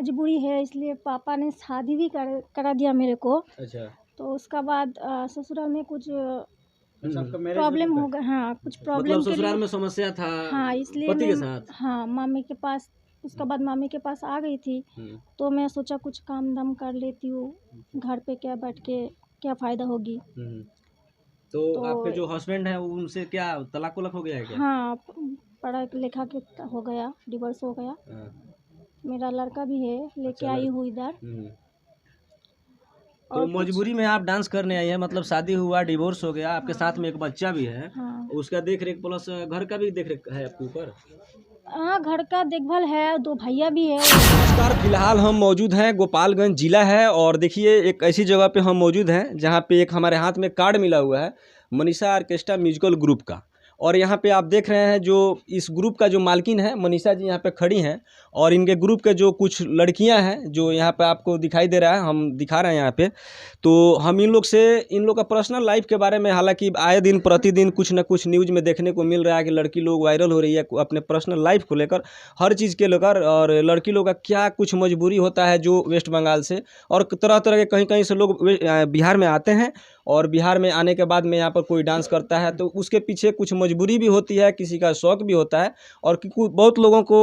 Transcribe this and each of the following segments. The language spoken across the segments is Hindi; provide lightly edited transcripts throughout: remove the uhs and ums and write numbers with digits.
मजबूरी है, इसलिए पापा ने शादी भी करा दिया मेरे को। अच्छा। तो उसका बाद ससुराल में कुछ अच्छा, आपका मैरिज प्रॉब्लम हो गया। हाँ, कुछ प्रॉब्लम मतलब के ससुराल लिए। में समस्या था हाँ, इसलिए पति मैं के साथ। हाँ मामी के पास, उसका बाद मामी के पास आ गई थी। तो मैं सोचा कुछ काम धाम कर लेती हूँ, घर पे क्या बैठ के क्या फ़ायदा होगी। तो तो आपके जो हस्बैंड है उनसे क्या तलाक वलाक हो गया है क्या? हाँ, पढ़ा लिखा के हो गया, डिवोर्स हो गया। हाँ। मेरा लड़का भी है, लेके अच्छा, आई हूँ इधर। तो और कुछ मजबूरी में आप डांस करने आई है, मतलब शादी हुआ, डिवोर्स हो गया, आपके साथ में एक बच्चा भी है, हाँ उसका देख रेख प्लस घर का भी देख रेख है आपके ऊपर। हाँ, घर का देखभाल है, 2 भैया भी है। नमस्कार, फिलहाल हम मौजूद हैं गोपालगंज जिला है और देखिए एक ऐसी जगह पे हम मौजूद हैं जहां पे एक हमारे हाथ में कार्ड मिला हुआ है मनीषा ऑर्केस्ट्रा म्यूजिकल ग्रुप का। और यहाँ पे आप देख रहे हैं जो इस ग्रुप का जो मालकिन है मनीषा जी यहाँ पे खड़ी हैं और इनके ग्रुप के जो कुछ लड़कियां हैं जो यहाँ पे आपको दिखाई दे रहा है, हम दिखा रहे हैं यहाँ पे। तो हम इन लोग का पर्सनल लाइफ के बारे में, हालांकि आए दिन प्रतिदिन कुछ ना कुछ न्यूज़ में देखने को मिल रहा है कि लड़की लोग वायरल हो रही है अपने पर्सनल लाइफ को लेकर, हर चीज़ के लेकर। और लड़की लोग का क्या कुछ मजबूरी होता है जो वेस्ट बंगाल से और तरह तरह के कहीं कहीं से लोग बिहार में आते हैं और बिहार में आने के बाद में यहाँ पर कोई डांस करता है तो उसके पीछे कुछ मजबूरी भी होती है, किसी का शौक भी होता है। और बहुत लोगों को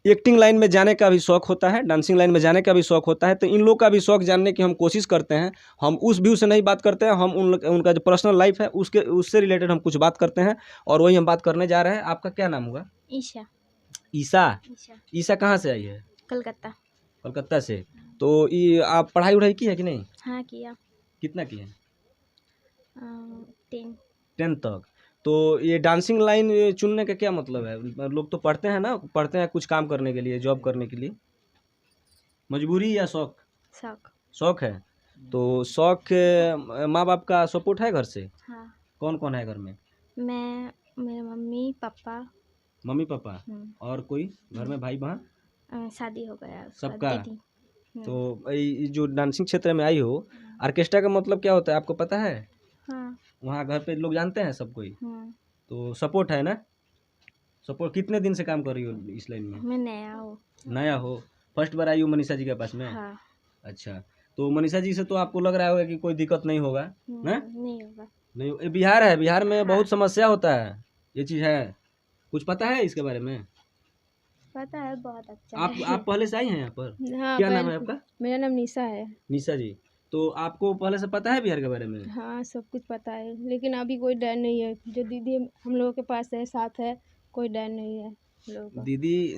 एक्टिंग लाइन में जाने का भी शौक होता है, डांसिंग लाइन में जाने का भी शौक होता है। तो इन लोग का भी शौक जानने की हम कोशिश करते हैं। हम उस व्यू से नहीं बात करते हैं, हम उनका जो पर्सनल लाइफ है उससे रिलेटेड हम कुछ बात करते हैं और वही हम बात करने जा रहे हैं। आपका क्या नाम होगा? ईशा। ईशा। ईशा कहाँ से आई है? कलकत्ता। कलकत्ता से। तो ये आप पढ़ाई वढ़ाई की है कि नहीं? हाँ, किया। कितना की है? 10। 10 तक। तो ये डांसिंग लाइन चुनने का क्या मतलब है? लोग तो पढ़ते हैं ना, पढ़ते हैं कुछ काम करने के लिए, जॉब करने के लिए। मजबूरी या शौक? शौक। शौक है। तो शौक माँ बाप का सपोर्ट है घर से? हाँ। कौन कौन है घर में? मैं, मेरे मम्मी पापा। मम्मी पापा और कोई घर में भाई बहन? शादी हो गया उसका, सबका। दीदी। तो ये जो डांसिंग क्षेत्र में आई हो, ऑर्केस्ट्रा का मतलब क्या होता है आपको पता है? हाँ। वहाँ घर पे लोग जानते हैं सब कोई? तो सपोर्ट है ना? सपोर्ट। कितने दिन से काम कर रही हो इस लाइन में? मैं नया हूँ। नया हो? फर्स्ट बार आई हो मनीषा जी के पास में? हाँ। अच्छा। तो मनीषा जी से तो आपको लग रहा होगा कि कोई दिक्कत नहीं होगा ना? नहीं होगा। नहीं। ये बिहार है, बिहार में हाँ। बहुत समस्या होता है, ये चीज़ है। कुछ पता है इसके बारे में? पता है, बहुत अच्छा आप पहले से आई हैं यहाँ पर? हाँ, क्या नाम है आपका? मेरा नाम निशा है। निशा जी। तो आपको पहले से पता है बिहार के बारे में? हाँ, सब कुछ पता है, लेकिन अभी कोई डर नहीं है। जो दीदी हम लोगों के पास है, साथ है, कोई डर नहीं है हम लोगों को।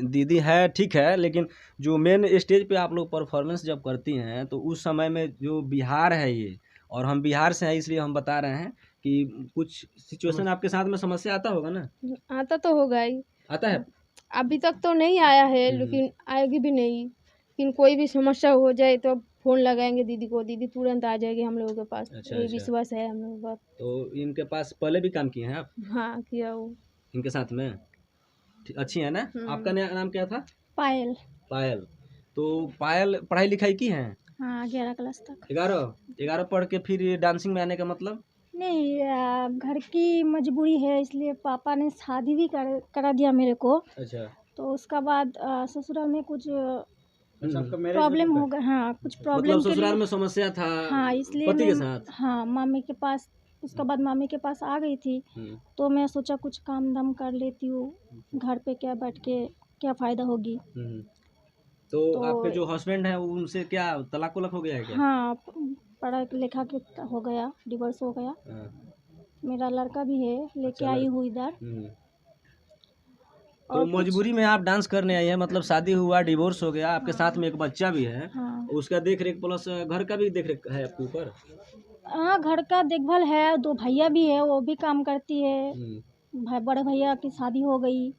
दीदी है, ठीक है। लेकिन जो मेन स्टेज पे आप लोग परफॉर्मेंस जब करती हैं तो उस समय में जो बिहार है ये, और हम बिहार से हैं इसलिए हम बता रहे हैं कि कुछ सिचुएशन आपके साथ में समस्या आता होगा ना? आता तो होगा ही। आता है? अभी तक तो नहीं आया है, लेकिन आएगी भी नहीं। लेकिन कोई भी समस्या हो जाए तो फ़ोन लगाएंगे दीदी को, दीदी तुरंत आ जाएगी हम लोगों के पास। अच्छा, ये अच्छा। विश्वास है हम लोगों का। तो इनके पास पहले भी काम किए हैं आप हाँ, किया वो। इनके साथ में? अच्छी है ना? आपका नाम क्या था? पायल। पायल। तो पायल पढ़ाई लिखाई की हैं? हाँ, 11 क्लास तक। 11 पढ़ के फिर ये डांसिंग में आने का मतलब? नहीं, घर की मजबूरी है, इसलिए पापा ने शादी भी करा दिया मेरे को। अच्छा। तो उसका बाद ससुराल में कुछ अच्छा, आपका मैरिज प्रॉब्लम हो गया। हाँ, कुछ प्रॉब्लम मतलब के ससुराल लिए। में समस्या था हाँ, इसलिए पति मैं के साथ। हाँ मामी के पास, उसका बाद मामी के पास आ गई थी। तो मैं सोचा कुछ काम धाम कर लेती हूँ, घर पे क्या बैठ के क्या फ़ायदा होगी। तो आपके जो हस्बैंड है उनसे क्या तलाक वलाक हो गया है क्या? हाँ, पढ़ा लिखा के हो गया, डिवोर्स हो गया। मेरा लड़का भी है, लेके अच्छा, आई हूँ इधर। तो और मजबूरी में आप डांस करने आई है, मतलब शादी हुआ, डिवोर्स हो गया, आपके साथ में एक बच्चा भी है, हाँ। उसका देख रेख प्लस घर का भी देख रेख है आपके ऊपर। हाँ, घर का देखभाल है, 2 भैया भी है, वो भी काम करती है। बड़े भैया की शादी हो गई,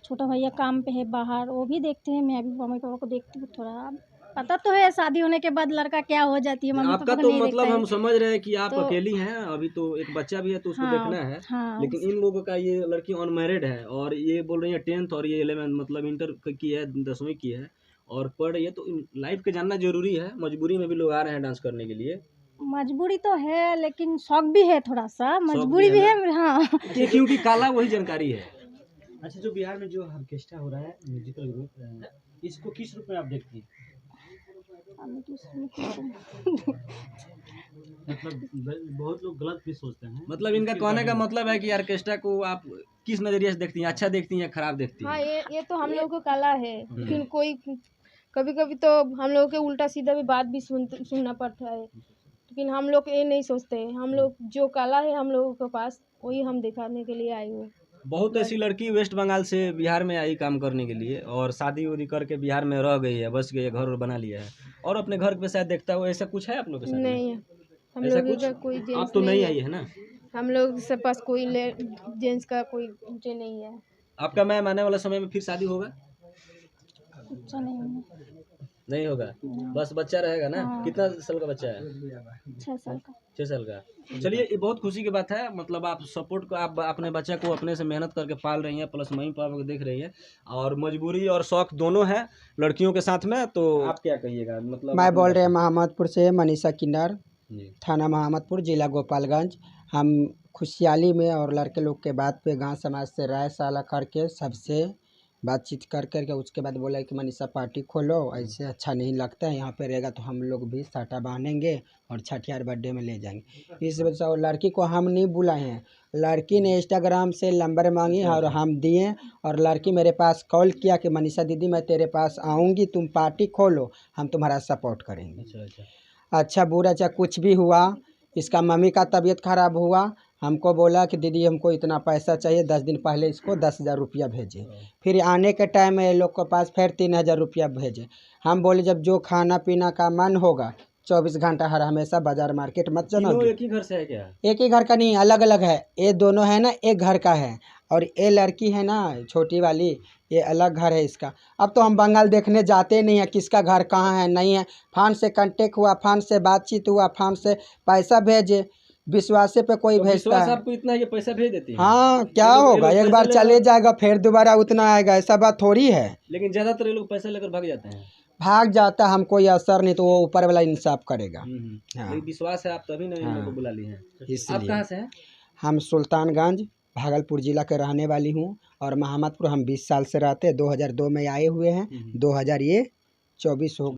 छोटा भैया काम पे है बाहर, वो भी देखते हैं। मैं भी मम्मी पापा को देखती हूँ थोड़ा। पता तो है शादी होने के बाद लड़का क्या हो जाती है, मम्मी आपका पापा को तो नहीं देखता मतलब है। हम समझ रहे हैं कि आप तो अकेली हैं, अभी तो एक बच्चा भी है तो उसको हाँ, देखना है। हाँ, लेकिन इन लोगों का, ये लड़की अनमैरिड है और ये बोल रही है 10th और ये 11 मतलब इंटर की है, 10वीं की है और पढ़ रही है। तो लाइफ के जानना जरूरी है। मजबूरी में भी लोग आ रहे हैं डांस करने के लिए। मजबूरी तो है, लेकिन शौक भी है थोड़ा सा, शौक मजबूरी भी है। हाँ। क्योंकि काला वही जानकारी है। अच्छा, जो बिहार में जो ऑर्केस्ट्रा हो रहा है म्यूजिकल ग्रुप, इसको किस रूप में आप देखती हैं? हमें तो इसमें कुछ- मतलब बहुत लोग गलत भी सोचते हैं। मतलब इनका कहने का मतलब है कि ऑर्केस्ट्रा को आप किस नज़रिए से देखती हैं, अच्छा देखती हैं या खराब देखती हाँ, हैं? ये तो हम लोगों को कला है, लेकिन कोई कभी कभी तो हम लोगों के उल्टा सीधा भी बात भी सुनना पड़ता है, लेकिन हम लोग ये नहीं सोचते। हम लोग जो कला है हम लोगों के पास, वही हम दिखाने के लिए आए हुए। बहुत ऐसी लड़की वेस्ट बंगाल से बिहार में आई काम करने के लिए और शादी उदी करके बिहार में रह गई है, बस गई है, घर बना लिया है और अपने घर पे शायद देखता हो। ऐसा कुछ है आप लोग के साथ में? नहीं, हम ऐसा लोगों कुछ का कोई आप जेंट्स तो नहीं नहीं आई है। है ना? हम लोग के पास कोई जेंट्स का कोई ये नहीं है। आपका मैम आने वाला समय में फिर शादी होगा? अच्छा नहीं है। नहीं होगा, बस बच्चा रहेगा ना? हाँ। कितना साल का बच्चा है? 6 साल का। 6 साल का। चलिए, ये बहुत खुशी की बात है। मतलब आप सपोर्ट को, आप अपने बच्चे को अपने से मेहनत करके पाल रही हैं, प्लस मम्मी पापा को देख रही हैं और मजबूरी और शौक दोनों है लड़कियों के साथ में। तो आप क्या कहिएगा? मतलब मैं बोल रहे हैं मोहम्मदपुर से मनीषा किन्नर, जी। थाना मोहम्मदपुर, जिला गोपालगंज। हम खुशहाली में और लड़के लोग के बात पे गांव समाज से राय साला करके सबसे बातचीत कर करके उसके बाद बोला कि मनीषा पार्टी खोलो, ऐसे अच्छा नहीं लगता है, यहाँ पे रहेगा तो हम लोग भी साटा बांधेंगे और छठियार बर्थडे में ले जाएंगे। इस वजह से और लड़की को हम नहीं बुलाए हैं, लड़की ने इंस्टाग्राम से नंबर मांगी और हम दिए और लड़की मेरे पास कॉल किया कि मनीषा दीदी मैं तेरे पास आऊँगी, तुम पार्टी खोलो, हम तुम्हारा सपोर्ट करेंगे। अच्छा बुरा चाहे कुछ भी हुआ, इसका मम्मी का तबीयत खराब हुआ, हमको बोला कि दीदी हमको इतना पैसा चाहिए, 10 दिन पहले इसको 10,000 रुपया भेजे। फिर आने के टाइम में ये लोग के पास फिर 3,000 रुपया भेजे। हम बोले जब जो खाना पीना का मन होगा 24 घंटा हर हमेशा बाजार मार्केट मत जाना। तीनों एक ही घर से है क्या? एक ही घर का नहीं, अलग अलग है। ये दोनों है ना एक घर का है और ये लड़की है ना छोटी वाली, ये अलग घर है इसका। अब तो हम बंगाल देखने जाते नहीं है किसका घर कहाँ है नहीं है, फोन से कांटेक्ट हुआ, फोन से बातचीत हुआ, फोन से पैसा भेजे, विश्वास पे कोई तो भेजता विश्वास है। आपको इतना है कि पैसा भेज देती है? हाँ क्या ये लोग होगा, एक पैसा बार ले- चले जाएगा फिर दोबारा उतना आएगा, ऐसा बात थोड़ी है। लेकिन ज्यादातर ये लोग पैसा लेकर भाग जाते हैं। भाग जाता हमको ये असर नहीं तो वो ऊपर वाला इंसाफ करेगा। हाँ। लेकिन विश्वास है, आप तभी ना इन लोगों को हाँ। बुला ली हैं। आप इसलिए कहाँ से हैं? हम सुल्तानगंज भागलपुर जिला के रहने वाली हूँ और मोहम्मदपुर हम 20 साल से रहते हैं। 2002 में आए हुए हैं, 2024 हो